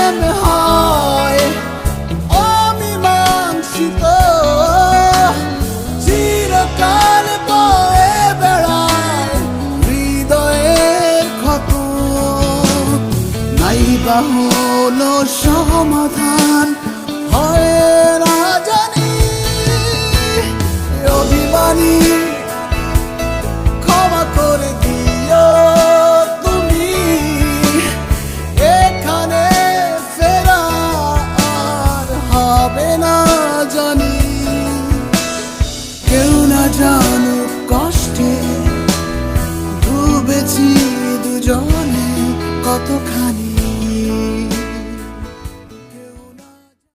প্রেম হয় অমীমাংসিত, চিরকাল বয়ে বেড়ায় হৃদয়ের ক্ষত। নাই বা হলো সমাধান, হয় না জানি অভিমানী, ক্ষমা করে দিও তুমি, এখানে ফেরা আর হবে না জানি। কেউ না জানুক কষ্টে ডুবেছি দুজনে কতখানি।